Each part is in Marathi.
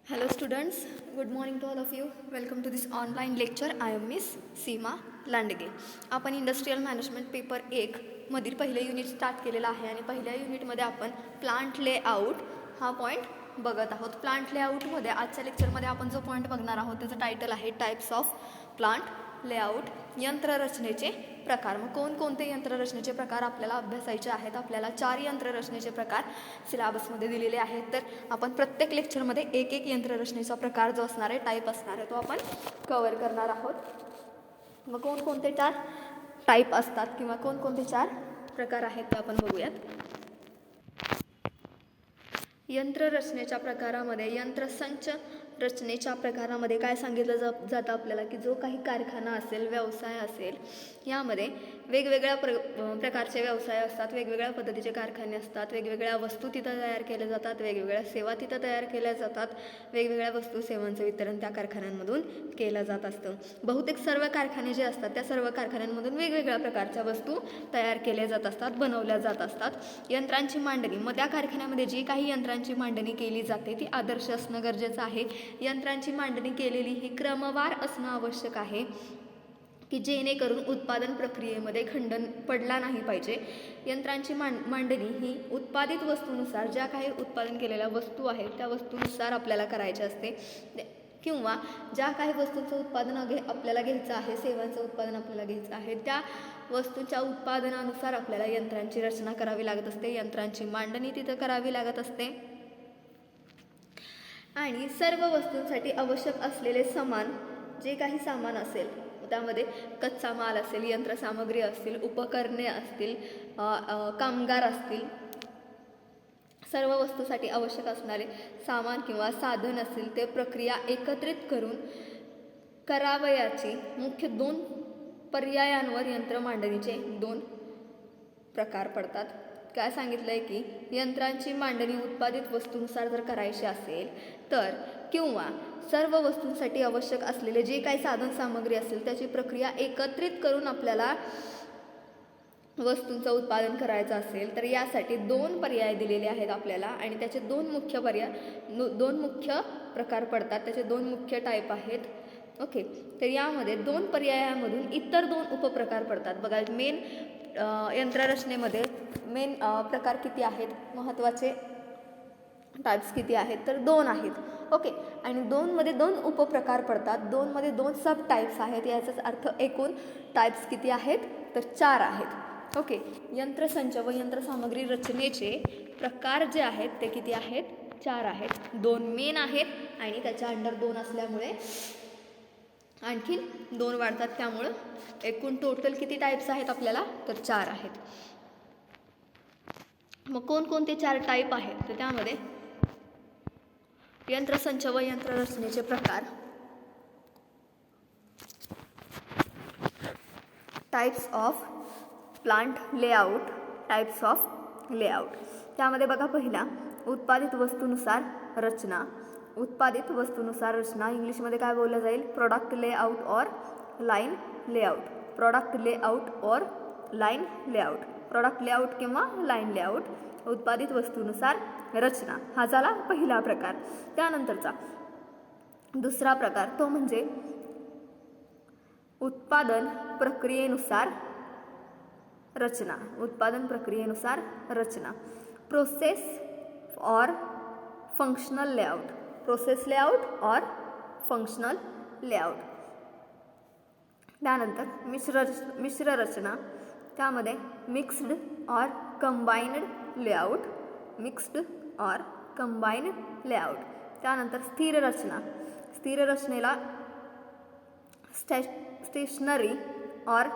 Hello students, good morning to all of you. Welcome to this online lecture. I am Miss सीमा लांडगे. आपण इंडस्ट्रियल मॅनेजमेंट पेपर 1 मधील पहिले युनिट स्टार्ट केलेलं आहे आणि पहिल्या युनिटमध्ये आपण प्लांट लेआउट हा पॉईंट बघत आहोत. प्लांट लेआउटमध्ये आजच्या लेक्चरमध्ये आपण जो पॉईंट बघणार आहोत त्याचं टायटल आहे टाईप्स ऑफ प्लांट लेआउट, यंत्ररचनेचे प्रकार. मग कोणकोणते यंत्ररचनेचे प्रकार आपल्याला अभ्यासायचे आहेत? आपल्याला 4 यंत्ररचनेचे प्रकार सिलेबसमध्ये दिलेले आहेत. तर आपण प्रत्येक लेक्चरमध्ये एक एक यंत्ररचनेचा प्रकार जो असणार आहे, टाईप असणार आहे, तो आपण कव्हर करणार आहोत. मग कोणकोणते 4 टाईप असतात किंवा कोणकोणते 4 प्रकार आहेत ते आपण बघूयात. यंत्ररचनेच्या प्रकारामध्ये यंत्रसंच रचनेच्या प्रकारामध्ये काय सांगितलं जातं आपल्याला की जो काही कारखाना असेल, व्यवसाय असेल, यामध्ये वेगवेगळ्या प्रकारचे व्यवसाय असतात, वेगवेगळ्या पद्धतीचे कारखाने असतात, वेगवेगळ्या वस्तू तिथं तयार केल्या जातात, वेगवेगळ्या सेवा तिथं तयार केल्या जातात, वेगवेगळ्या वस्तू सेवांचं वितरण त्या कारखान्यांमधून केलं जात असतं. बहुतेक सर्व कारखाने जे असतात त्या सर्व कारखान्यांमधून वेगवेगळ्या प्रकारच्या वस्तू तयार केल्या जात असतात, बनवल्या जात असतात. यंत्रांची मांडणी, मग त्या कारखान्यामध्ये जी काही यंत्रांची मांडणी केली जाते ती आदर्श असणं गरजेचं आहे. यंत्रांची मांडणी केलेली ही क्रमवार असणं आवश्यक आहे की जेणेकरून उत्पादन प्रक्रियेमध्ये खंडन पडला नाही पाहिजे. यंत्रांची मांडणी ही उत्पादित वस्तूनुसार, ज्या काही उत्पादन केलेल्या वस्तू आहेत त्या वस्तूनुसार आपल्याला करायची असते, किंवा ज्या काही वस्तूंचं उत्पादन आपल्याला घ्यायचं आहे, सेवांचं उत्पादन आपल्याला घ्यायचं आहे, त्या वस्तूंच्या उत्पादनानुसार आपल्याला यंत्रांची रचना करावी लागत असते, यंत्रांची मांडणी तिथं करावी लागत असते. आणि सर्व वस्तूंसाठी आवश्यक असलेले सामान, जे काही सामान असेल त्यामध्ये कच्चा माल असेल, यंत्रसामग्री असतील, उपकरणे असतील, कामगार असतील, सर्व वस्तूसाठी आवश्यक असणारे सामान किंवा साधन असेल ते प्रक्रिया एकत्रित करून करावयाची मुख्य 2 पर्यायांवर यंत्र मांडणीचे 2 प्रकार पडतात. काय सांगितलं आहे की यंत्रांची मांडणी उत्पादित वस्तूंनुसार जर करायची असेल तर, किंवा सर्व वस्तूंसाठी आवश्यक असलेले जे काही साधन सामग्री असेल त्याची प्रक्रिया एकत्रित करून आपल्याला वस्तूंचं उत्पादन करायचं असेल तर यासाठी 2 पर्याय दिलेले आहेत आपल्याला आणि त्याचे 2 मुख्य प्रकार पडतात. त्याचे 2 मुख्य टाईप आहेत. ओके, तर यामध्ये 2 पर्यायामधून इतर 2 उपप्रकार पडतात. बघा, मेन यंत्ररचनेमध्ये मेन प्रकार किती आहेत, महत्त्वाचे टाईप्स किती आहेत, तर 2 आहेत. ओके, आणि 2 मध्ये 2 उपप्रकार पडतात, 2 मध्ये 2 सब टाईप्स आहेत. याचाच अर्थ एकूण टाईप्स किती आहेत, तर 4 आहेत. ओके, यंत्रसंच व यंत्रसामग्री रचनेचे प्रकार जे आहेत ते किती आहेत, 4 आहेत. 2 मेन आहेत आणि त्याच्या अंडर 2 असल्यामुळे आणखी 2 वाढतात, त्यामुळं एकूण टोटल किती टाईप्स आहेत आपल्याला, तर 4 आहेत. मग कोणकोणते 4 टाईप आहेत, तर त्यामध्ये यंत्रसंच व यंत्ररचनेचे प्रकार, types of plant layout, types of layout. त्यामध्ये बघा, पहिला उत्पादित वस्तूनुसार रचना. उत्पादित वस्तूनुसार रचना इंग्लिशमध्ये काय बोललं जाईल, product layout or line layout. Product layout or line layout. Product layout किंवा लाईन लेआउट, उत्पादित वस्तूनुसार रचना, हा झाला पहिला प्रकार. त्यानंतरचा दुसरा प्रकार तो म्हणजे उत्पादन प्रक्रियेनुसार रचना. उत्पादन प्रक्रियेनुसार रचना, process or functional layout. Process layout or functional layout. त्यानंतर मिश्र रचना, त्यामध्ये मिक्स्ड और कंबाइंड लेआउट. मिक्स्ड और कंबाइंड लेआउट. त्यानंतर स्थिर रचना. स्थिर रचनेला स्टेशनरी और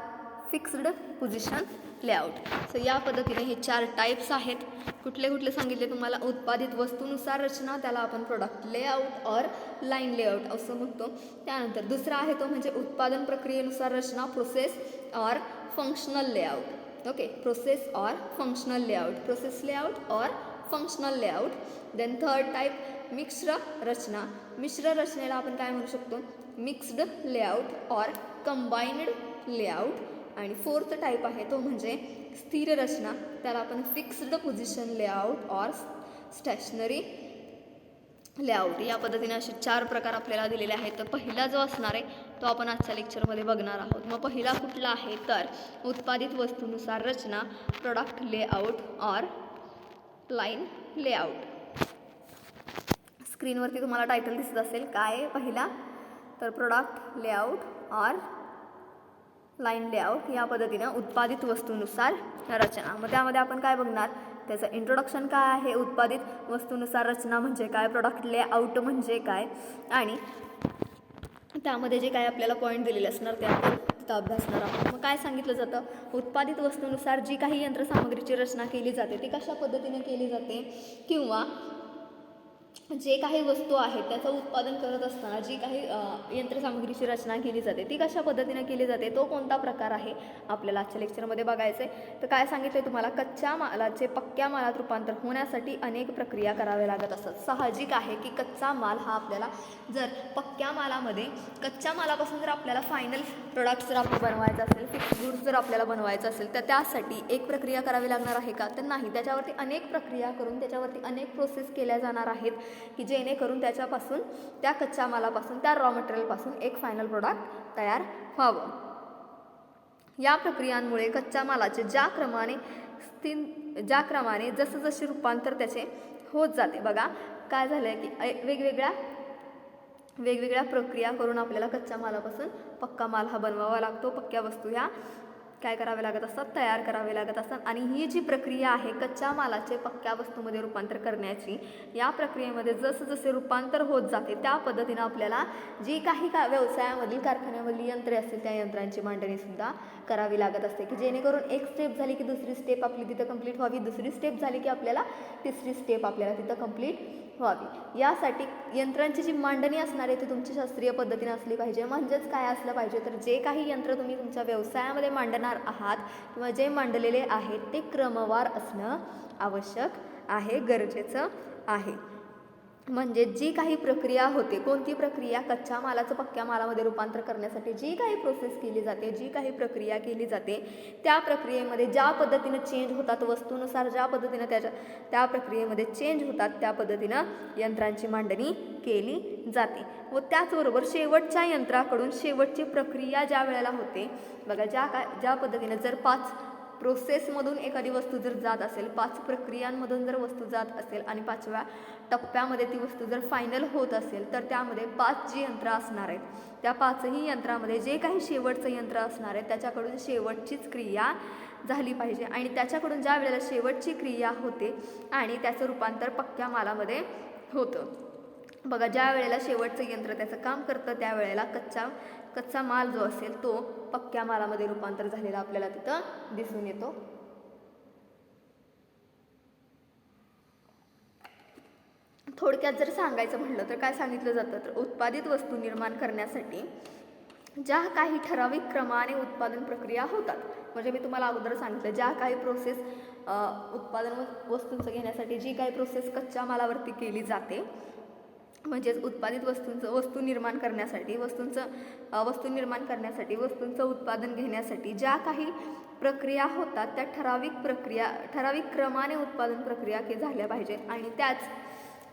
फिक्स्ड पोझिशन लेआउट. सो या पद्धतीने हे 4 टाईप्स आहेत. कुठले कुठले सांगितले तुम्हाला, उत्पादित वस्तूनुसार रचना, त्याला आपण product layout or line layout असं म्हणतो. त्यानंतर दुसरा आहे तो म्हणजे उत्पादन प्रक्रियेनुसार रचना, process or functional layout. Okay, process or functional layout, process layout or functional layout. Then third type मिश्र रचना. मिश्र रचनेला आपण काय म्हणू शकतो, mixed layout or combined layout. आणि फोर्थ टाईप आहे तो म्हणजे स्थिर रचना, त्याला आपण fixed position layout or stationary layout. या पद्धतीने असे 4 प्रकार आपल्याला दिलेले आहेत. तर पहिला जो असणार आहे तो आपण आजच्या लेक्चरमध्ये बघणार आहोत. मग पहिला कुठला आहे तर उत्पादित वस्तूनुसार रचना, product layout or line layout. स्क्रीनवरती तुम्हाला टायटल दिसत असेल. काय पहिला तर product layout or line layout. या पद्धतीनं उत्पादित वस्तूनुसार रचना. मग त्यामध्ये आपण काय बघणार, त्याचं इंट्रोडक्शन काय आहे, उत्पादित वस्तूनुसार रचना म्हणजे काय, प्रोडक्ट लेआउट म्हणजे काय, आणि त्यामध्ये जे काय आपल्याला पॉईंट दिलेले असणार ते आपण तिथं अभ्यासणार आहोत. मग काय सांगितलं जातं, उत्पादित वस्तूनुसार जी काही यंत्रसामग्रीची रचना केली जाते ती कशा पद्धतीने केली जाते, किंवा जे काही वस्तू आहेत त्याचं उत्पादन करत असताना जी काही यंत्रसामग्रीची रचना केली जाते ती कशा पद्धतीने केली जाते, तो कोणता प्रकार आहे आपल्याला आजच्या लेक्चरमध्ये बघायचं आहे. तर काय सांगितलं आहे तुम्हाला, कच्च्या मालाचे पक्क्या मालात रूपांतर होण्यासाठी अनेक प्रक्रिया कराव्या लागत असतात. साहजिक आहे की कच्चा माल हा आपल्याला जर पक्क्या मालामध्ये कच्च्या मालापासून जर आपल्याला फायनल प्रोडक्ट जर आपलं बनवायचं असेल, फिक्स गुड्स जर आपल्याला बनवायचं असेल तर त्यासाठी एक प्रक्रिया करावी लागणार आहे का, तर नाही. त्याच्यावरती अनेक प्रक्रिया करून त्याच्यावरती अनेक प्रोसेस केल्या जाणार आहेत की जेणेकरून त्याच्यापासून, त्या कच्च्या मालापासून, त्या रॉ मटेरियलपासून एक फायनल प्रोडक्ट तयार व्हावं. या प्रक्रियांमुळे कच्च्या मालाचे ज्या क्रमाने जसं जसे रूपांतर त्याचे होत जाते. बघा काय झालं आहे की वेगवेगळ्या प्रक्रिया करून आपल्याला कच्च्या मालापासून पक्का माल हा बनवावा लागतो. पक्क्या वस्तू ह्या काय करावे लागत असतात, तयार करावे लागत असतात. आणि ही जी प्रक्रिया आहे कच्च्या मालाचे पक्क्या वस्तूमध्ये रूपांतर करण्याची, या प्रक्रियेमध्ये जसं जसे रूपांतर होत जाते त्या पद्धतीनं आपल्याला जी काही व्यवसायामधील, कारखान्यामधली यंत्रे असतील त्या यंत्रांची मांडणीसुद्धा करावी लागत असते की जेणेकरून एक स्टेप झाली की दुसरी स्टेप आपली तिथं कंप्लीट व्हावी, दुसरी स्टेप झाली की आपल्याला तिसरी स्टेप आपल्याला तिथं कंप्लीट व्हावी. यासाठी यंत्रांची जी मांडणी असणार आहे ती तुमची शास्त्रीय पद्धतीने असली पाहिजे. म्हणजेच काय असलं पाहिजे तर जे काही यंत्र तुम्ही तुमच्या व्यवसायामध्ये मांडणार आहात किंवा जे मांडलेले आहेत ते क्रमवार असणं आवश्यक आहे, गरजेचं आहे. म्हणजे जी काही प्रक्रिया होते, कोणती प्रक्रिया, कच्च्या मालाचं पक्क्या मालामध्ये रूपांतर करण्यासाठी जी काही प्रोसेस केली जाते, जी काही प्रक्रिया केली जाते त्या प्रक्रियेमध्ये ज्या पद्धतीनं चेंज होतात, वस्तूनुसार ज्या पद्धतीनं त्या प्रक्रियेमध्ये चेंज होतात त्या पद्धतीनं यंत्रांची मांडणी केली जाते. व त्याचबरोबर शेवटच्या यंत्राकडून शेवटची प्रक्रिया ज्या वेळेला होते, बघा ज्या पद्धतीनं जर 5 प्रोसेसमधून एखादी वस्तू जर जात असेल, 5 प्रक्रियांमधून जर वस्तू जात असेल आणि 5व्या टप्प्यामध्ये ती वस्तू जर फायनल होत असेल तर त्यामध्ये 5 जी यंत्र असणार आहेत त्या 5ही यंत्रामध्ये जे काही शेवटचं यंत्र असणार आहे त्याच्याकडून शेवटचीच क्रिया झाली पाहिजे. आणि त्याच्याकडून ज्या वेळेला शेवटची क्रिया होते आणि त्याचं रूपांतर पक्क्या मालामध्ये होतं. बघा ज्या वेळेला शेवटचं यंत्र त्याचं काम करतं त्यावेळेला कच्चा माल जो असेल तो पक्क्या मालामध्ये रूपांतर झालेला आपल्याला तिथं दिसून येतो. थोडक्यात जर सांगायचं म्हटलं तर काय सांगितलं जातं तर उत्पादित वस्तू निर्माण करण्यासाठी ज्या काही ठराविक क्रमाने उत्पादन प्रक्रिया होतात, म्हणजे मी तुम्हाला अगोदर सांगितलं ज्या काही प्रोसेस उत्पादन वस्तूंचं घेण्यासाठी जी काही प्रोसेस कच्च्या मालावरती केली जाते, म्हणजेच उत्पादित वस्तू निर्माण करण्यासाठी वस्तूंचं उत्पादन घेण्यासाठी ज्या काही प्रक्रिया होतात त्या ठराविक क्रमाने उत्पादन प्रक्रिया झाल्या पाहिजेत आणि त्याच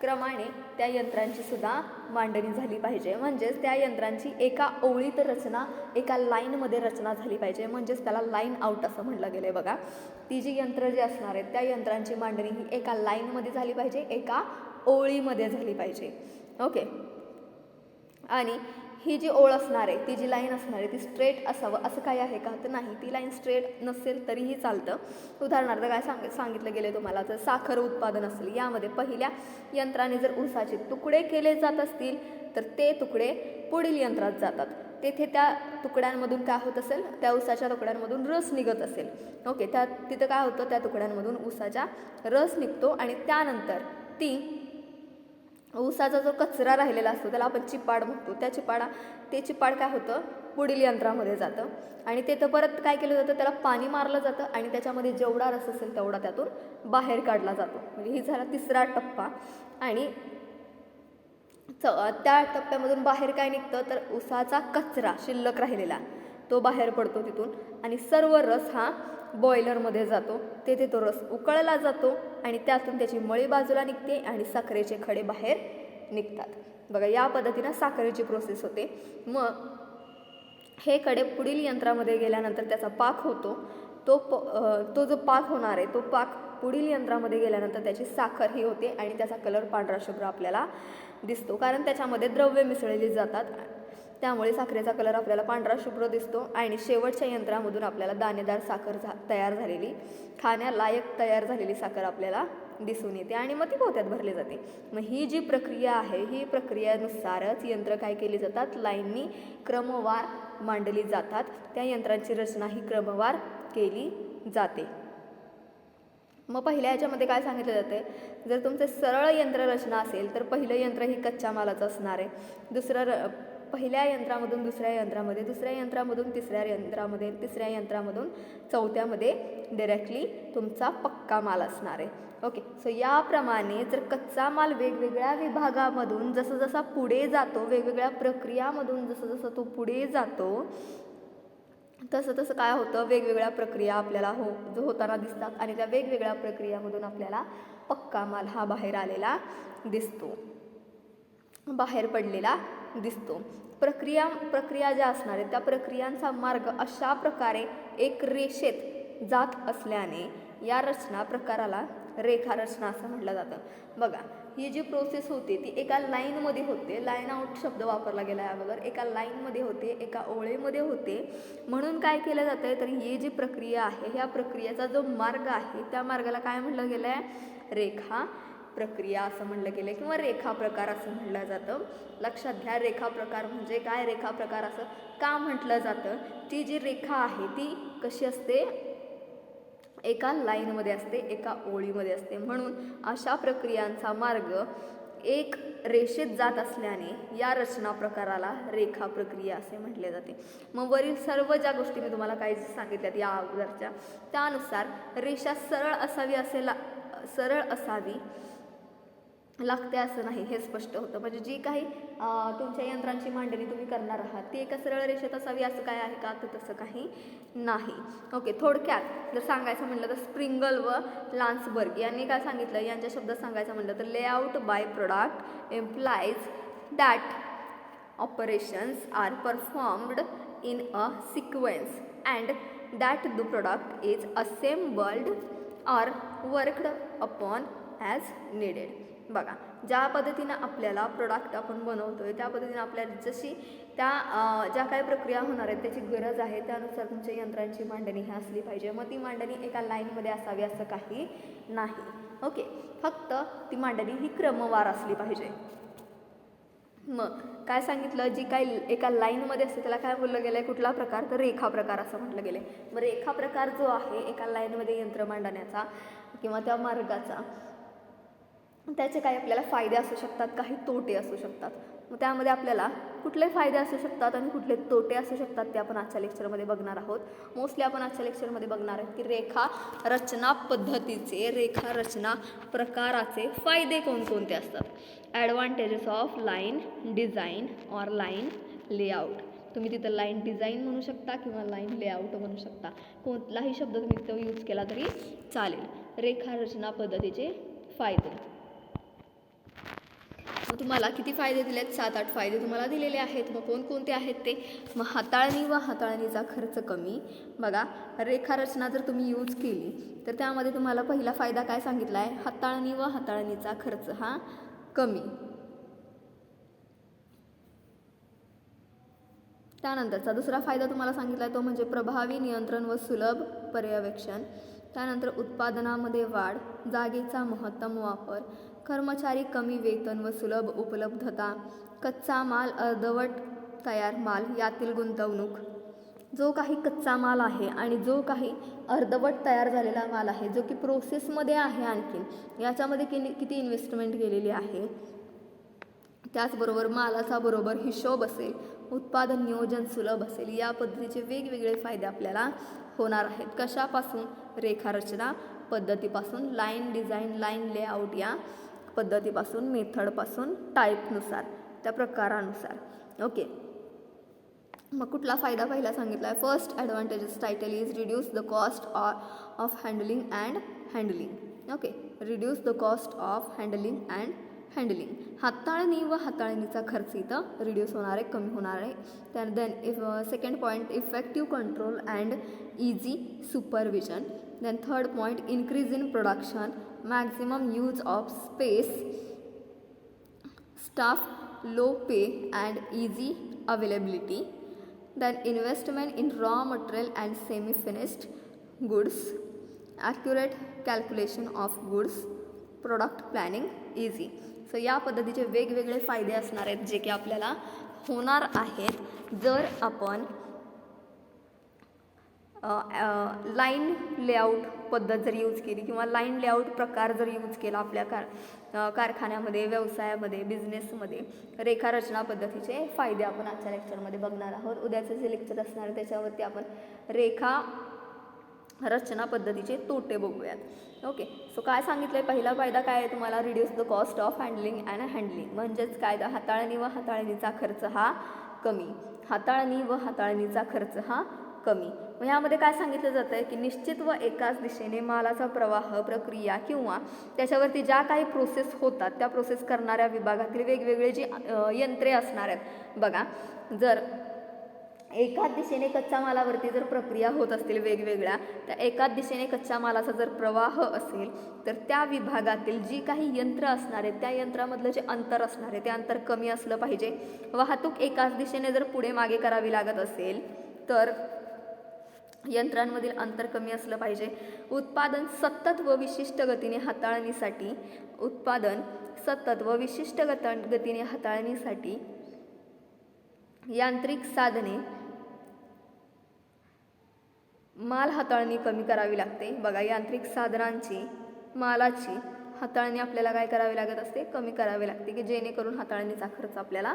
क्रमाने त्या यंत्रांची सुद्धा मांडणी झाली पाहिजे. म्हणजेच त्या यंत्रांची एका ओळीत रचना, एका लाईनमध्ये रचना झाली पाहिजे. म्हणजेच त्याला लाईन आउट असं म्हटलं गेलं आहे. बघा ती जी यंत्र जी असणार आहेत त्या यंत्रांची मांडणी ही एका लाईनमध्ये झाली पाहिजे, एका ओळीमध्ये झाली पाहिजे. ओके. आणि ही जी ओळ असणार आहे, ती जी लाईन असणार आहे ती स्ट्रेट असावं असं काही आहे का, तर नाही. ती लाईन स्ट्रेट नसेल तरीही चालतं. उदाहरणार्थ काय सांगितलं गेलं तुम्हाला, जर साखर उत्पादन असेल, यामध्ये पहिल्या यंत्राने जर ऊसाचे तुकडे केले जात असतील तर ते तुकडे पुढील यंत्रात जातात. तेथे त्या तुकड्यांमधून काय होत असेल, त्या ऊसाच्या तुकड्यांमधून रस निघत असेल. ओके. तिथं काय होतं, त्या तुकड्यांमधून ऊसाचा रस निघतो आणि त्यानंतर ऊसाचा जो कचरा राहिलेला असतो त्याला आपण चिपाड म्हणतो. ते चिपाड काय होतं, पुढील यंत्रामध्ये जातं आणि ते तर परत काय केलं जातं, त्याला पाणी मारलं जातं आणि त्याच्यामध्ये जेवढा रस असेल तेवढा त्यातून बाहेर काढला जातो. म्हणजे ही झाला तिसरा टप्पा. आणि त्या टप्प्यामधून बाहेर काय निघतं तर ऊसाचा कचरा शिल्लक राहिलेला तो बाहेर पडतो तिथून आणि सर्व रस हा बॉयलरमध्ये जातो. तेथे तो रस उकळला जातो आणि त्यातून त्याची मळी बाजूला निघते आणि साखरेचे खडे बाहेर निघतात। बघा या पद्धतीनं साखरेची प्रोसेस होते। मग हे कडे पुढील यंत्रामध्ये गेल्यानंतर त्याचा पाक होतो। तो जो पाक होणार आहे तो पाक पुढील यंत्रामध्ये गेल्यानंतर त्याची साखर ही होते आणि त्याचा कलर पांढरा शुभ्र आपल्याला दिसतो, कारण त्याच्यामध्ये द्रव्य मिसळली जातात, त्यामुळे साखरेचा कलर आपल्याला पांढरा शुभ्र दिसतो। आणि शेवटच्या यंत्रामधून आपल्याला दाणेदार साखर तयार झालेली, खाण्यालायक तयार झालेली साखर आपल्याला दिसून येते आणि मग ती पोत्यात भरली जाते। मग ही जी प्रक्रिया आहे ही प्रक्रियेनुसारच यंत्र काय केली जातात, लाईननी क्रमवार मांडली जातात। त्या यंत्रांची रचना ही क्रमवार केली जाते। मग पहिल्या याच्यामध्ये काय सांगितलं जाते, जर तुमचे सरळ यंत्ररचना असेल तर पहिलं यंत्र ही कच्च्या मालाचं असणार आहे। पहिल्या यंत्रामधून दुसऱ्या यंत्रामध्ये, दुसऱ्या यंत्रामधून तिसऱ्या यंत्रामध्ये, तिसऱ्या यंत्रामधून चौथ्यामध्ये डायरेक्टली तुमचा पक्का माल असणार आहे। ओके, सो याप्रमाणे जर कच्चा माल वेगवेगळ्या विभागामधून जसं जसा पुढे जातो, वेगवेगळ्या प्रक्रियामधून जसं जसं तो पुढे जातो तसं तसं काय होतं, वेगवेगळ्या प्रक्रिया आपल्याला होताना दिसतात आणि त्या वेगवेगळ्या प्रक्रियामधून आपल्याला पक्का माल हा बाहेर आलेला दिसतो, बाहेर पडलेला दिसतो। प्रक्रिया ज्या असणार आहेत त्या प्रक्रियांचा मार्ग अशा प्रकारे एक रेषेत जात असल्याने या रचना प्रकाराला रेखारचना असं म्हटलं जातं। बघा ही जी प्रोसेस होते ती एका लाईनमध्ये होते, लाईन आउट शब्द वापरला गेला आहे अगोदर, एका लाईनमध्ये होते, एका ओळीमध्ये होते। म्हणून काय केलं जातं, तर ही जी प्रक्रिया आहे ह्या प्रक्रियेचा जो मार्ग आहे त्या मार्गाला काय म्हटलं गेलं आहे, रेखा प्रक्रिया असं म्हटलं गेलं किंवा रेखा प्रकार असं म्हटलं जातं। लक्षात घ्या, रेखा प्रकार म्हणजे काय, रेखा प्रकार असं का म्हटलं जातं, ती जी रेखा आहे ती कशी असते, एका लाईनमध्ये असते, एका ओळीमध्ये असते। म्हणून अशा प्रक्रियांचा मार्ग एक रेषेत जात असल्याने या रचना प्रकाराला रेखा प्रक्रिया असे म्हटले जाते। मग वरील सर्व ज्या गोष्टी मी तुम्हाला काही सांगितल्यात या अगोदरच्या त्यानुसार रेषा सरळ असावी लागते असं नाही, हे स्पष्ट होतं। म्हणजे जी काही तुमच्या यंत्रांची मांडणी तुम्ही करणार आहात ती एका सरळ रेषेत असावी असं काय आहे का, तर तसं काही नाही। ओके, थोडक्यात जर सांगायचं म्हटलं तर स्प्रिंगल व लान्सबर्ग यांनी काय सांगितलं, यांच्या शब्दात सांगायचं म्हटलं तर layout by product implies that operations are performed in a sequence and that the product is assembled or worked upon as needed. बघा ज्या पद्धतीनं आपल्याला प्रोडक्ट आपण बनवतोय त्या पद्धतीनं आपल्याला जशी त्या ज्या काही प्रक्रिया होणार आहेत त्याची गरज आहे त्यानुसार तुमच्या यंत्रांची मांडणी ही असली पाहिजे। मग ती मांडणी एका लाईनमध्ये असावी असं काही नाही। ओके, फक्त ती मांडणी ही क्रमवार असली पाहिजे। मग काय सांगितलं, जी काही एका लाईनमध्ये असते त्याला काय बोललं गेलं आहे, कुठला प्रकार, तर रेखा प्रकार असं म्हटलं गेलं आहे। मग रेखा प्रकार जो आहे एका लाईनमध्ये यंत्र मांडण्याचा किंवा त्या मार्गाचा, त्याचे काही आपल्याला फायदे असू शकतात, काही तोटे असू शकतात। मग त्यामध्ये आपल्याला कुठले फायदे असू शकतात आणि कुठले तोटे असू शकतात ते आपण आजच्या लेक्चरमध्ये बघणार आहोत। मोस्टली आपण आजच्या लेक्चरमध्ये बघणार आहोत की रेखा रचना पद्धतीचे, रेखा रचना प्रकाराचे फायदे कोणकोणते असतात। Advantages of line design or line layout, तुम्ही तिथं लाईन डिझाईन म्हणू शकता किंवा लाईन लेआउट म्हणू शकता, कोणताही शब्द तुम्ही तिथं यूज केला तरी चालेल। रेखा रचना पद्धतीचे फायदे, मग तुम्हाला किती फायदे दिलेत, 7-8 फायदे तुम्हाला दिलेले आहेत। मग कोणकोणते आहेत ते, मग हाताळणी व हाताळणीचा खर्च कमी। बघा रेखारचना जर तुम्ही यूज केली तर त्यामध्ये तुम्हाला पहिला फायदा काय सांगितला आहे, हाताळणी व हाताळणीचा खर्च हा कमी। त्यानंतरचा दुसरा फायदा तुम्हाला सांगितला आहे तो म्हणजे प्रभावी नियंत्रण व सुलभ पर्यवेक्षण। त्यानंतर उत्पादनामध्ये वाढ, जागेचा महत्तम वापर, कर्मचारी कमी वेतन व सुलभ उपलब्धता, कच्चा माल अर्धवट तयार माल यातील गुंतवणूक। जो काही कच्चा माल आहे आणि जो काही अर्धवट तयार झालेला माल आहे जो की प्रोसेसमध्ये आहे आणखीन याच्यामध्ये किती इन्व्हेस्टमेंट केलेली आहे, त्याचबरोबर मालाचा बरोबर हिशोब असेल, उत्पादन नियोजन सुलभ असेल, या पद्धतीचे वेगवेगळे फायदे आपल्याला होणार आहेत। कशापासून, रेखारचना पद्धतीपासून, लाईन डिझाईन, लाईन लेआउट या पद्धतीपासून, मेथडपासून, टाईपनुसार, त्या प्रकारानुसार। ओके, मग कुठला फायदा पहिला सांगितला आहे, first advantages title is reduce the cost of handling and handling. Okay, reduce the cost of handling and handling, हाताळणी व हाताळणीचा खर्च इथं रिड्यूस होणार आहे, कमी होणार आहे. तर then second point effective control and easy supervision. Then third point increase in production, maximum use of space, staff low pay and easy availability. Then investment in raw material and semi-finished goods, accurate calculation of goods, product planning easy. So या पद्धतीचे वेगवेगळे फायदे असणार आहेत जे की आपल्याला होणार आहेत जर आपण लाईन लेआउट पद्धत जर यूज केली किंवा लाईन लेआउट प्रकार जर यूज केला आपल्या कारखान्यामध्ये, व्यवसायामध्ये, बिझनेसमध्ये. रेखारचना पद्धतीचे फायदे आपण आजच्या लेक्चरमध्ये बघणार आहोत. उद्याचे जे लेक्चर असणार आहे त्याच्यावरती आपण रेखा रचना पद्धतीचे तोटे बघूयात. ओके, सो काय सांगितलं आहे, पहिला फायदा काय आहे तुम्हाला, reduce the cost of handling and handling, म्हणजेच काय, हाताळणी व हाताळणीचा खर्च हा कमी. हाताळणी व हाताळणीचा खर्च हा कमी. मग ह्यामध्ये काय सांगितलं जातं आहे की निश्चित व एकाच दिशेने मालाचा प्रवाह, प्रक्रिया किंवा त्याच्यावरती ज्या काही प्रोसेस होतात त्या प्रोसेस करणाऱ्या विभागातील वेगवेगळे जी यंत्रे असणार आहेत. बघा, जर एकाच दिशेने कच्च्या मालावरती जर प्रक्रिया होत असतील वेगवेगळ्या, त्या एकाच दिशेने कच्च्या मालाचा जर प्रवाह असेल तर त्या विभागातील जी काही यंत्र असणार आहेत त्या यंत्रामधलं जे अंतर असणार आहे ते अंतर कमी असलं पाहिजे. वाहतूक एकाच दिशेने जर पुढे मागे करावी लागत असेल तर यंत्रांमधील अंतर कमी असलं पाहिजे. उत्पादन सतत व विशिष्ट गतीने हाताळणीसाठी गतीने हाताळणीसाठी यांत्रिक साधने, माल हाताळणी कमी करावी लागते. बघा, यांत्रिक साधनांची, मालाची हाताळणी आपल्याला काय करावी लागत असते, कमी करावी लागते, की जेणेकरून हाताळणीचा खर्च आपल्याला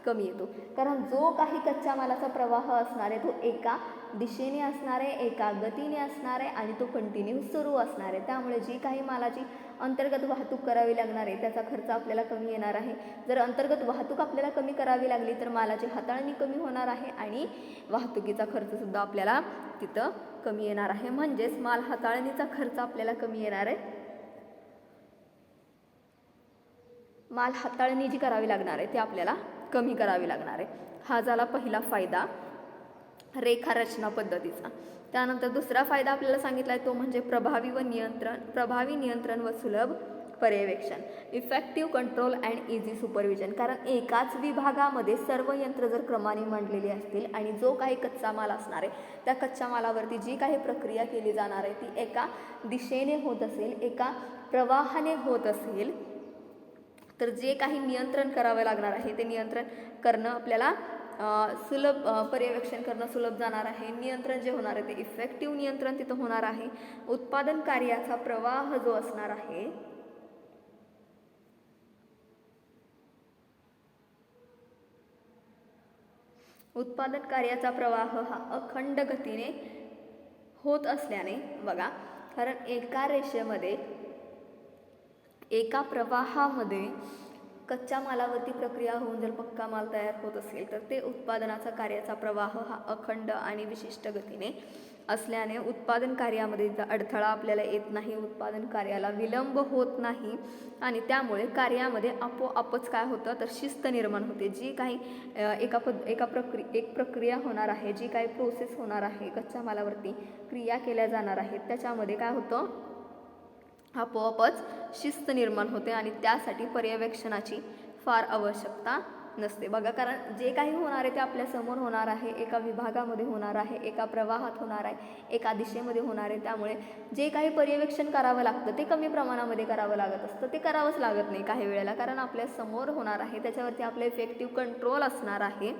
कमी येतो. कारण जो काही कच्च्या मालाचा प्रवाह असणार आहे तो एका दिशेने असणार आहे, एका गतीने असणार आहे आणि तो कंटिन्यू सुरू असणार आहे. त्यामुळे जी काही मालाची अंतर्गत वाहतूक करावी लागणार आहे त्याचा खर्च आपल्याला कमी येणार आहे. जर अंतर्गत वाहतूक आपल्याला कमी करावी लागली तर मालाची हाताळणी कमी होणार आहे आणि वाहतुकीचा खर्चसुद्धा आपल्याला तिथं कमी येणार आहे. म्हणजेच माल हाताळणीचा खर्च आपल्याला कमी येणार आहे. माल हाताळणी जी करावी लागणार आहे ते आपल्याला कमी करावी लागणार आहे. हा झाला पहिला फायदा रेखारचना पद्धतीचा. त्यानंतर दुसरा फायदा आपल्याला सांगितला आहे तो म्हणजे प्रभावी नियंत्रण व सुलभ पर्यवेक्षण, effective control and easy supervision. कारण एकाच विभागामध्ये सर्व यंत्र जर क्रमाने मांडलेली असतील आणि जो काही कच्चा माल असणार आहे त्या कच्च्या मालावरती जी काही प्रक्रिया केली जाणार आहे ती एका दिशेने होत असेल, एका प्रवाहाने होत असेल तर जे काही नियंत्रण करावं लागणार आहे ते नियंत्रण करणं आपल्याला सुलभ, पर्यवेक्षण करणं सुलभ जाणार आहे. नियंत्रण जे होणार आहे ते इफेक्टिव्ह नियंत्रण तिथं होणार आहे. उत्पादन कार्याचा प्रवाह जो असणार आहे उत्पादन कार्याचा प्रवाह हा अखंड गतीने होत असल्याने, बघा, कारण एका रेषेमध्ये, एका प्रवाहामध्ये कच्च्या मालावरती प्रक्रिया होऊन जर पक्का माल तयार होत असेल तर ते उत्पादनाचा कार्याचा प्रवाह हा अखंड आणि विशिष्ट गतीने असल्याने उत्पादन कार्यामध्ये अडथळा आपल्याला येत नाही, उत्पादन कार्याला विलंब होत नाही आणि त्यामुळे कार्यामध्ये आपोआपच काय होतं तर शिस्त निर्माण होते. जी काही एक प्रक्रिया होणार आहे, जी काही प्रोसेस होणार आहे, कच्च्या मालावरती क्रिया केल्या जाणार आहेत त्याच्यामध्ये काय होतं, आपोआपच शिस्त निर्माण होते आणि त्यासाठी पर्यवेक्षणाची फार आवश्यकता नसते. बघा, कारण जे काही होणार आहे ते आपल्या समोर होणार आहे, एका विभागामध्ये होणार आहे, एका प्रवाहात होणार आहे, एका दिशेमध्ये होणार आहे. त्यामुळे जे काही पर्यवेक्षण करावं लागतं ते कमी प्रमाणामध्ये करावं लागत असतं, ते करावंच लागत नाही काही वेळेला, कारण आपल्या समोर होणार आहे त्याच्यावरती आपलं इफेक्टिव्ह कंट्रोल असणार आहे.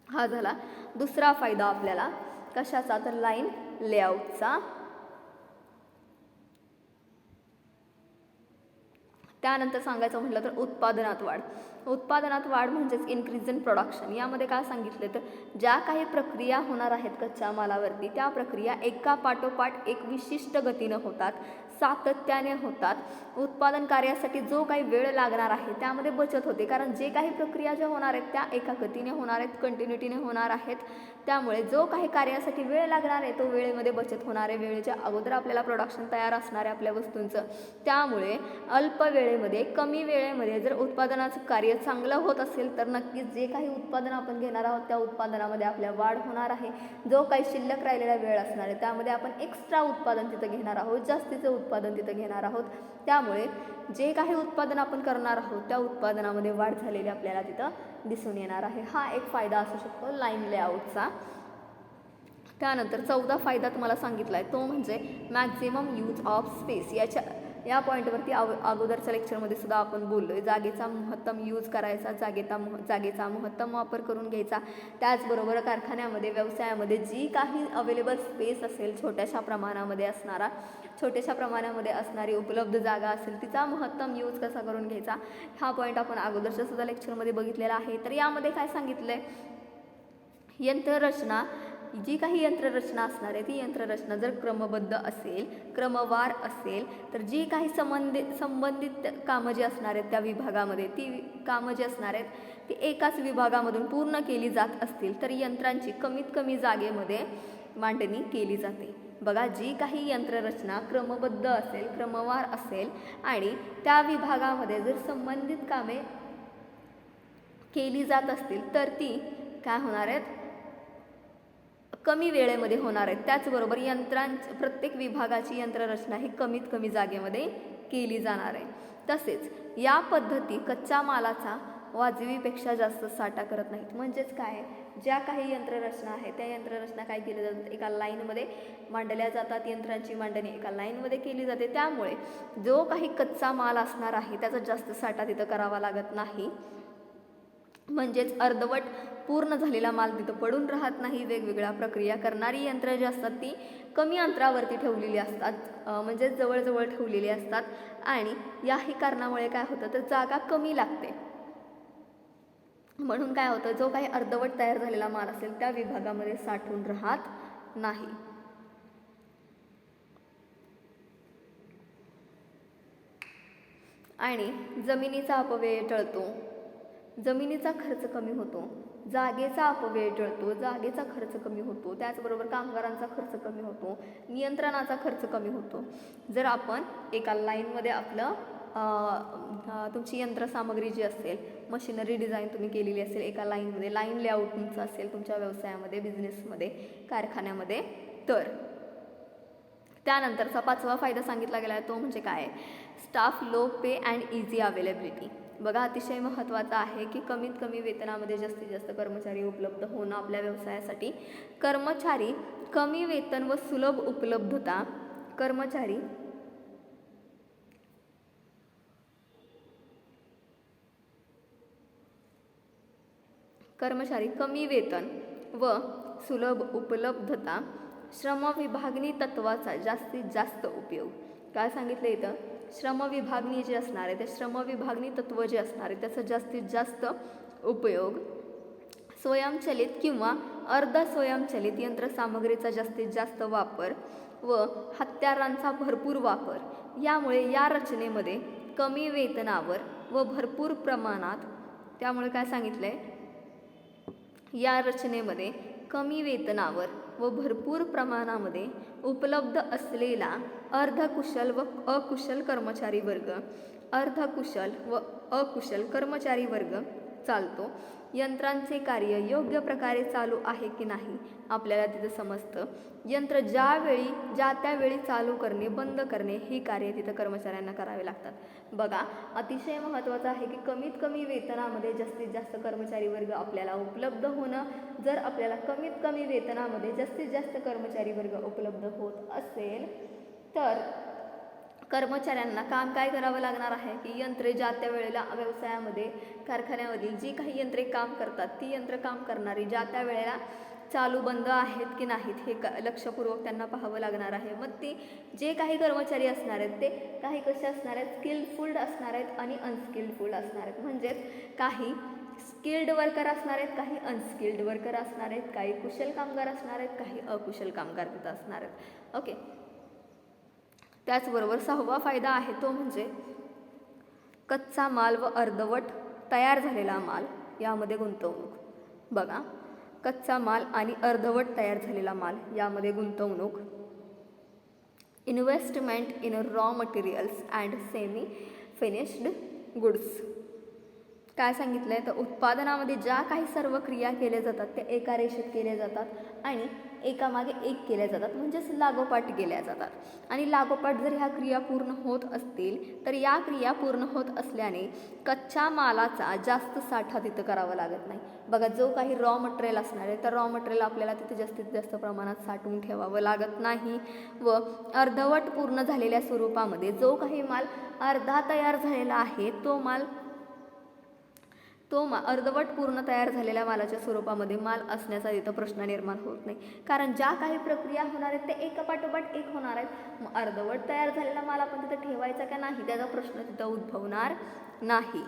हा झाला दुसरा फायदा आपल्याला कशाचा, तर लाईन लेआउटचा. त्यानंतर सांगायचं म्हटलं तर उत्पादनात वाढ म्हणजेच इन्क्रीज इन प्रोडक्शन. यामध्ये काय सांगितलं तर ज्या काही प्रक्रिया होणार आहेत कच्च्या मालावरती त्या प्रक्रिया एका पाठोपाठ एक विशिष्ट गतीनं होतात, सातत्याने होतात. उत्पादन कार्यासाठी जो काही वेळ लागणार आहे त्यामध्ये बचत होते, कारण जे काही प्रक्रिया ज्या होणार आहेत त्या एका गतीने होणार आहेत, कंटिन्युटीने होणार आहेत. त्यामुळे जो काही कार्यासाठी वेळ लागणार आहे तो वेळेमध्ये बचत होणार आहे. वेळेच्या अगोदर आपल्याला प्रोडक्शन तयार असणार आहे आपल्या वस्तूंचं, त्यामुळे अल्प वेळेत वेळेमध्ये कमी वेळेमध्ये जर उत्पादनाचं कार्य चांगलं होत असेल तर नक्कीच जे काही उत्पादन आपण घेणार आहोत त्या उत्पादनामध्ये आपल्या वाढ होणार आहे. जो काही शिल्लक राहिलेला वेळ असणार आहे त्यामध्ये आपण एक्स्ट्रा उत्पादन तिथं घेणार आहोत, जास्तीचं उत्पादन तिथं घेणार आहोत. त्यामुळे जे काही उत्पादन आपण करणार आहोत त्या उत्पादनामध्ये वाढ झालेली आपल्याला तिथं दिसून येणार आहे. हा एक फायदा असू शकतो लाईन लेआउटचा. त्यानंतर 14 फायदा तुम्हाला सांगितला आहे तो म्हणजे मॅक्झिमम यूज ऑफ स्पेस. या पॉईंटवरती अगोदरच्या लेक्चरमध्ये सुद्धा आपण बोललो आहे. जागेचा महत्तम यूज करायचा, जागेचा महत्तम वापर करून घ्यायचा. त्याचबरोबर कारखान्यामध्ये व्यवसायामध्ये जी काही अवेलेबल स्पेस असेल छोट्याशा प्रमाणामध्ये असणारी उपलब्ध जागा असेल तिचा महत्तम यूज कसा करून घ्यायचा हा पॉईंट आपण अगोदरच्या सुद्धा लेक्चरमध्ये बघितलेला आहे. तर यामध्ये काय सांगितलं आहे, यंत्ररचना जी काही यंत्ररचना असणार आहे ती यंत्ररचना जर क्रमबद्ध असेल, क्रमवार असेल तर जी काही संबंधित कामं जी असणार आहेत त्या विभागामध्ये ती कामं जी असणार आहेत ती एकाच विभागामधून पूर्ण केली जात असतील तर यंत्रांची कमीत कमी जागेमध्ये मांडणी केली जाते. बघा, जी काही यंत्ररचना क्रमबद्ध असेल, क्रमवार असेल आणि त्या विभागामध्ये जर संबंधित कामे केली जात असतील तर ती काय होणार आहेत, कमी वेळेमध्ये होणार आहेत. त्याचबरोबर प्रत्येक विभागाची यंत्ररचना ही कमीत कमी जागेमध्ये केली जाणार आहे. तसेच या पद्धती कच्च्या मालाचा वाजवीपेक्षा जास्त साठा करत नाहीत. म्हणजेच काय, ज्या काही यंत्ररचना आहे त्या यंत्ररचना काय केल्या जातात, एका लाईनमध्ये मांडल्या जातात. यंत्रांची मांडणी एका लाईनमध्ये केली जाते. त्यामुळे जो काही कच्चा माल असणार आहे त्याचा जास्त साठा तिथं करावा लागत नाही. म्हणजेच अर्धवट पूर्ण झालेला माल तिथं पडून राहत नाही. वेगवेगळ्या प्रक्रिया करणारी यंत्र जी असतात ती कमी अंतरावरती ठेवलेली असतात, म्हणजे जवळजवळ ठेवलेली असतात. आणि याही कारणामुळे काय होतं तर जागा कमी लागते. म्हणून काय होतं, जो काही अर्धवट तयार झालेला माल असेल त्या विभागामध्ये साठून राहत नाही. आणि जमिनीचा अपव्यय टळतो, जमिनीचा खर्च कमी होतो, जागेचा अपव्यय टळतो, जागेचा खर्च कमी होतो. त्याचबरोबर कामगारांचा खर्च कमी होतो, नियंत्रणाचा खर्च कमी होतो. जर आपण एका लाईनमध्ये तुमची यंत्रसामग्री जी असेल, मशिनरी डिझाईन तुम्ही केलेली असेल एका लाईनमध्ये, लाईन लेआउट तुमचं असेल तुमच्या व्यवसायामध्ये, बिझनेसमध्ये, कारखान्यामध्ये, तर त्यानंतरचा 5वा फायदा सांगितला गेला आहे तो म्हणजे काय, staff low pay and easy availability. बघा, अतिशय महत्त्वाचं आहे की कमीत कमी वेतनामध्ये जास्तीत जास्त कर्मचारी उपलब्ध होणं आपल्या व्यवसायासाठी. कर्मचारी कमी वेतन व सुलभ उपलब्धता, कर्मचारी कमी वेतन व सुलभ उपलब्धता, श्रम विभागणी तत्वाचा जास्तीत जास्त उपयोग. काय सांगितलं इथं, श्रम विभागणी जे असणार आहे ते श्रम विभागणी तत्व जे असणार आहे त्याचा जास्तीत जास्त उपयोग, स्वयंचलित किंवा अर्ध स्वयंचलित यंत्रसामग्रीचा जास्तीत जास्त वापर व हत्यारांचा भरपूर वापर. यामुळे या रचनेमध्ये कमी वेतनावर व भरपूर प्रमाणात, त्यामुळे काय सांगितलंय, या रचनेमध्ये कमी वेतनावर व भरपूर प्रमाणामध्ये उपलब्ध असलेला अर्धकुशल व अकुशल कर्मचारी वर्ग, अर्धकुशल व अकुशल कर्मचारी वर्ग चालतो. यंत्रांचे कार्य योग्य प्रकारे चालू आहे की नाही आपल्याला तिथं समजतं. यंत्र ज्या त्यावेळी चालू करणे, बंद करणे ही कार्य तिथं कर्मचाऱ्यांना करावे लागतात. बघा, अतिशय महत्त्वाचं आहे की कमीत कमी वेतनामध्ये जास्तीत जास्त कर्मचारी वर्ग आपल्याला उपलब्ध होणं. जर आपल्याला कमीत कमी वेतनामध्ये जास्तीत जास्त कर्मचारी वर्ग उपलब्ध होत असेल तर कर्मचाऱ्यांना काम काय करावं लागणार आहे की यंत्रे ज्या त्या वेळेला व्यवसायामध्ये, कारखान्यामधील जी काही यंत्रे काम करतात ती यंत्र काम करणारी ज्या त्या वेळेला चालू बंद आहेत की नाहीत हे लक्षपूर्वक त्यांना पाहावं लागणार आहे. मग ते जे काही कर्मचारी असणार आहेत ते काही कसे असणार आहेत, स्किलफुल्ड असणार आहेत आणि अनस्किल्डफुल्ड असणार आहेत. म्हणजेच काही स्किल्ड वर्कर असणार आहेत, काही अनस्किल्ड वर्कर असणार आहेत, काही कुशल कामगार असणार आहेत, काही अकुशल कामगार तिथं असणार आहेत. ओके. त्याचबरोबर 6वा फायदा आहे तो म्हणजे कच्चा माल व अर्धवट तयार झालेला माल यामध्ये गुंतवणूक. बघा, कच्चा माल आणि अर्धवट तयार झालेला माल यामध्ये गुंतवणूक, investment in raw materials and semi finished goods. काय सांगितलं आहे तर उत्पादनामध्ये ज्या काही सर्व क्रिया केल्या जातात त्या एका रेषेत केल्या जातात आणि एकामागे एक केल्या जातात, म्हणजेच लागोपाठ केल्या जातात. आणि लागोपाठ जर ह्या क्रिया पूर्ण होत असतील तर या क्रिया पूर्ण होत असल्याने कच्च्या मालाचा जास्त साठा तिथं करावा लागत नाही. बघा, जो काही रॉ मटेरियल असणार आहे तर रॉ मटेरियल आपल्याला तिथे जास्तीत जास्त प्रमाणात साठवून ठेवावं लागत नाही. व अर्धवट पूर्ण झालेल्या स्वरूपामध्ये जो काही माल अर्धा तयार झालेला आहे तो अर्धवट पूर्ण तयार झालेल्या मालाच्या स्वरूपामध्ये माल असण्याचा इथं प्रश्न निर्माण होत नाही. कारण ज्या काही प्रक्रिया होणार आहेत ते एकापाठोपाठ एक होणार आहेत. मग अर्धवट तयार झालेला माल आपण तिथं ठेवायचा का नाही त्याचा प्रश्न तिथं उद्भवणार नाही.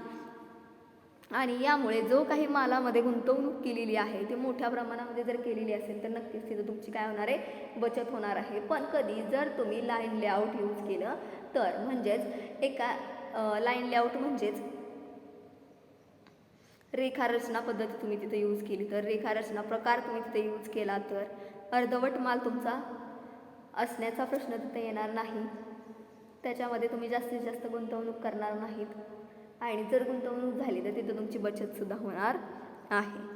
आणि यामुळे जो काही मालामध्ये गुंतवणूक केलेली आहे ती मोठ्या प्रमाणामध्ये जर केलेली असेल तर नक्कीच तिथं तुमची काय होणार आहे, बचत होणार आहे. पण कधी जर तुम्ही लाईन लेआउट यूज केलं तर, म्हणजेच एका लाईन लेआउट म्हणजेच रेखारचना पद्धती तुम्ही तिथे यूज केली तर, रेखारचना प्रकार तुम्ही तिथे यूज केला तर अर्धवट माल तुमचा असण्याचा प्रश्न तिथे येणार नाही. त्याच्यामध्ये तुम्ही जास्तीत जास्त गुंतवणूक करणार नाहीत. आणि जर गुंतवणूक झाली तर तिथं तुमची बचतसुद्धा होणार आहे.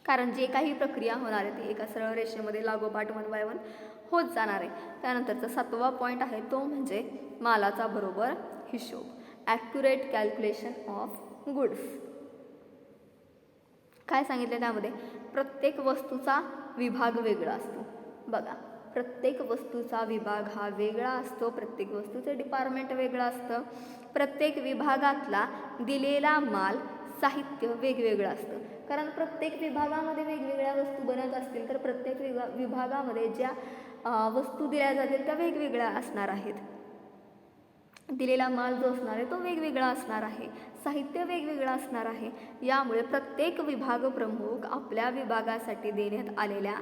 कारण जे काही प्रक्रिया होणार आहे ती एका सरळ रेषेमध्ये लागोपाठ 1 by 1 होत जाणार आहे. त्यानंतरचा 7वा पॉईंट आहे तो म्हणजे मालाचा बरोबर हिशोब, ॲक्युरेट कॅल्क्युलेशन ऑफ गुड्स. काय सांगितलं त्यामध्ये, प्रत्येक वस्तूचा विभाग वेगळा असतो. बघा, प्रत्येक वस्तूचा विभाग हा वेगळा असतो, प्रत्येक वस्तूचं डिपार्टमेंट वेगळं असतं. प्रत्येक विभागातला दिलेला माल, साहित्य वेगवेगळं असतं. कारण प्रत्येक विभागामध्ये वेगवेगळ्या वस्तू बनत असतील तर प्रत्येक विभागामध्ये ज्या वस्तू दिल्या जातील त्या वेगवेगळ्या असणार आहेत. दिलेला माल जो असणार आहे तो वेगवेगळा असणार आहे, साहित्य वेगवेगळं असणार आहे. यामुळे प्रत्येक विभाग प्रमुख आपल्या विभागासाठी देण्यात आलेल्या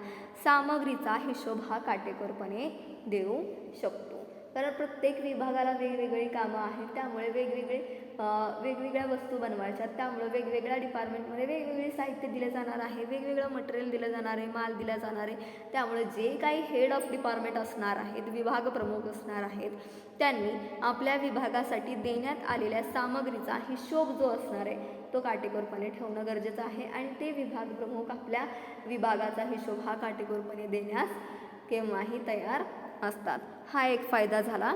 सामग्रीचा हिशोब हा काटेकोरपणे देऊ शकतो. कारण प्रत्येक विभागाला वेगवेगळी कामं आहेत, त्यामुळे वेगवेगळ्या वस्तू बनवायच्या, त्यामुळे वेगवेगळ्या डिपार्टमेंटमध्ये वेगवेगळे साहित्य दिले जाणार आहे, वेगवेगळं मटेरियल दिलं जाणार आहे, माल दिला जाणार आहे. त्यामुळे जे काही हेड ऑफ डिपार्टमेंट असणार आहेत, विभाग प्रमुख असणार आहेत, त्यांनी आपल्या विभागासाठी देण्यात आलेल्या सामग्रीचा हिशोब जो असणार आहे तो काटेकोरपणे ठेवणं गरजेचं आहे. आणि ते विभाग प्रमुख आपल्या विभागाचा हिशोब हा काटेकोरपणे देण्यास केव्हाही तयार असतात. हा एक फायदा झाला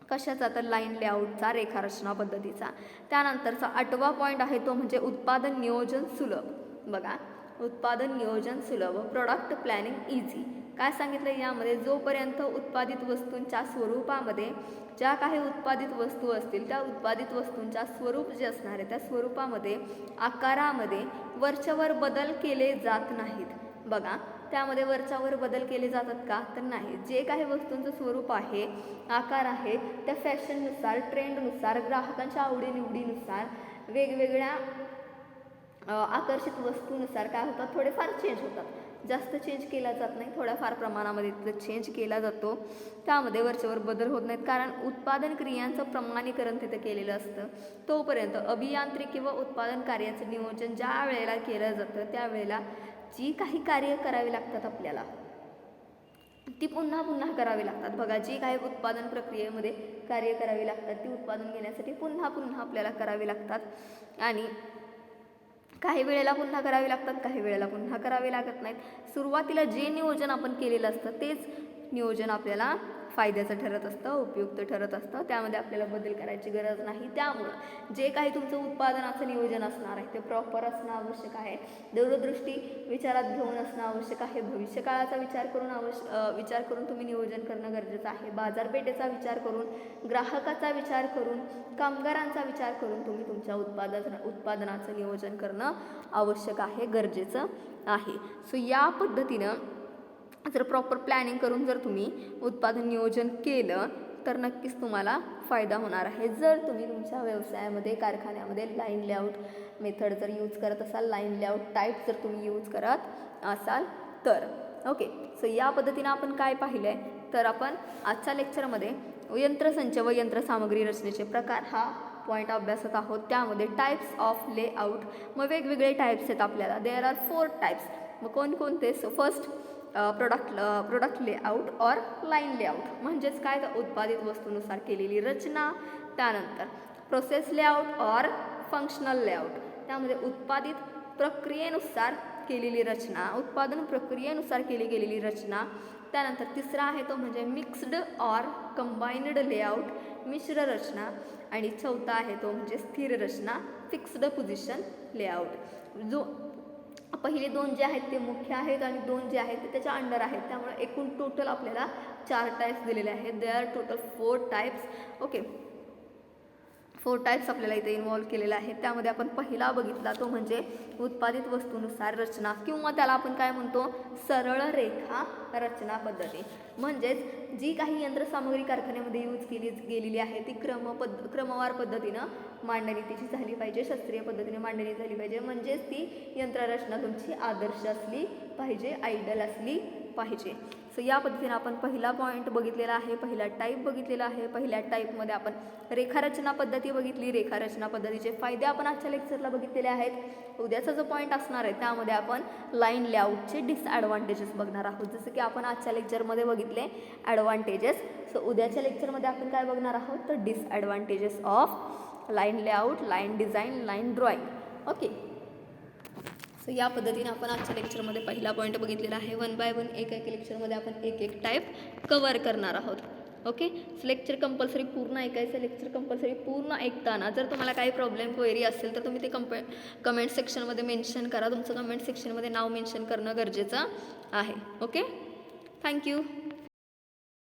कशाचा तर लाईन लेआउटचा, रेखारचना पद्धतीचा. त्यानंतरचा 8वा पॉईंट आहे तो म्हणजे उत्पादन नियोजन सुलभ. बघा, उत्पादन नियोजन सुलभ, प्रोडक्ट प्लॅनिंग इझी. काय सांगितलं यामध्ये, जोपर्यंत उत्पादित वस्तूंच्या स्वरूपामध्ये ज्या काही उत्पादित वस्तू असतील त्या उत्पादित वस्तूंच्या स्वरूप जे असणार आहे त्या स्वरूपामध्ये आकारामध्ये वरच्यावर बदल केले जात नाहीत. बघा, त्यामध्ये वरच्यावर बदल केले जातात का तर नाही. जे काही वस्तूंचं स्वरूप आहे, आकार आहे, त्या फॅशननुसार, ट्रेंडनुसार, ग्राहकांच्या आवडीनिवडीनुसार, वेगवेगळ्या आकर्षित वस्तूनुसार काय होतात, थोडेफार चेंज होतात. जास्त चेंज केला जात नाही, थोड्याफार प्रमाणामध्ये चेंज केला जातो. त्यामध्ये वरच्यावर बदल होत नाहीत, कारण उत्पादन क्रियांचं प्रमाणीकरण तिथे केलेलं असतं. तोपर्यंत अभियांत्रिकी व उत्पादन कार्याचं नियोजन ज्या वेळेला केलं जातं त्यावेळेला जी काही कार्य करावी लागतात आपल्याला ती पुन्हा पुन्हा करावी लागतात. बघा, जी काही उत्पादन प्रक्रियेमध्ये कार्य करावी लागतात ती उत्पादन घेण्यासाठी पुन्हा पुन्हा आपल्याला करावी लागतात. आणि काही वेळेला पुन्हा करावी लागतात, काही वेळेला पुन्हा करावे लागत नाहीत. सुरुवातीला जे नियोजन आपण केलेलं असतं तेच नियोजन आपल्याला फायद्याचं ठरत असतं, उपयुक्त ठरत असतं. त्यामध्ये आपल्याला बदल करायची गरज नाही. त्यामुळं जे काही तुमचं उत्पादनाचं नियोजन असणार आहे ते प्रॉपर असणं आवश्यक आहे. दूरदृष्टी विचारात घेऊन असणं आवश्यक आहे. भविष्यकाळाचा विचार करून तुम्ही नियोजन करणं गरजेचं आहे. बाजारपेठेचा विचार करून, ग्राहकाचा विचार करून, कामगारांचा विचार करून तुम्ही तुमच्या उत्पादनाचं नियोजन करणं आवश्यक आहे, गरजेचं आहे. सो या पद्धतीनं जर प्रॉपर प्लॅनिंग करून जर तुम्ही उत्पादन नियोजन केलं तर नक्कीच तुम्हाला फायदा होणार आहे. जर तुम्ही तुमच्या व्यवसायामध्ये, कारखान्यामध्ये लाईन लेआउट मेथड जर यूज करत असाल, लाईन लेआउट टाईप जर तुम्ही यूज करत असाल तर. ओके, सो या पद्धतीनं आपण काय पाहिलं आहे तर आपण आजच्या लेक्चरमध्ये यंत्रसंच व यंत्रसामग्री रचनेचे प्रकार हा पॉईंट अभ्यासत आहोत. त्यामध्ये टाईप्स ऑफ लेआउट, मग वेगवेगळे टाईप्स आहेत आपल्याला. There are 4 types. मग कोणकोणते? So first product layout or line layout म्हणजेच काय तर उत्पादित वस्तूनुसार केलेली रचना. त्यानंतर process layout or functional layout, त्यामध्ये उत्पादित प्रक्रियेनुसार केलेली रचना, उत्पादन प्रक्रियेनुसार केली गेलेली रचना. त्यानंतर तिसरा आहे तो म्हणजे मिक्स्ड और कंबाइंड लेआउट, मिश्र रचना. आणि चौथा आहे तो म्हणजे स्थिर रचना, फिक्स्ड पोझिशन लेआउट. जो पहिले दोन जे आहेत ते मुख्य आहेत आणि दोन जे आहेत ते त्याच्या अंडर आहेत. त्यामुळे एकूण टोटल आपल्याला 4 टाईप्स दिलेले आहेत. They are total 4 types. Okay, 4 types आपल्याला इथे इन्व्हॉल्व केलेले आहेत. त्यामध्ये आपण पहिला बघितला तो म्हणजे उत्पादित वस्तूनुसार रचना, किंवा त्याला आपण काय म्हणतो, सरळ रेखा रचना पद्धती. म्हणजेच जी काही यंत्रसामग्री कारखान्यामध्ये यूज केली गेलेली आहे ती क्रमवार पद्धतीनं मांडणी तिची झाली पाहिजे, शास्त्रीय पद्धतीने मांडणी झाली पाहिजे. म्हणजेच ती यंत्ररचना तुमची आदर्श असली पाहिजे, आयडल असली पाहिजे. सो या पद्धतीने आपण पहिला पॉईंट बघितलेला आहे, पहिला टाईप बघितलेला आहे. पहिल्या टाईपमध्ये आपण रेखारचना पद्धती बघितली. रेखारचना पद्धतीचे फायदे आपण आजच्या लेक्चरला बघितलेले आहेत. उद्याचा जो पॉईंट असणार आहे त्यामध्ये आपण लाईन लेआउटचे डिसॲडव्हान्टेजेस बघणार आहोत. जसं की आपण आजच्या लेक्चरमध्ये बघितले ॲडव्हान्टेजेस. सो उद्याच्या लेक्चरमध्ये आपण काय बघणार आहोत तर disadvantages of line layout, line design, line drawing. Okay, so या पद्धतीने आपण आजच्या लेक्चरमध्ये पहिला पॉईंट बघितलेला आहे. 1 बाय 1 एक लेक्चरमध्ये आपण एक टाईप कवर करणार आहोत. ओके, सो लेक्चर कंपल्सरी पूर्ण ऐकायचं. लेक्चर कंपल्सरी पूर्ण ऐकताना जर तुम्हाला काही प्रॉब्लेम क्वेरी असेल तर तुम्ही ते कमेंट सेक्शनमध्ये मेन्शन करा. तुमचं कमेंट सेक्शनमध्ये नाव मेन्शन करणं गरजेचं आहे. Okay, thank you.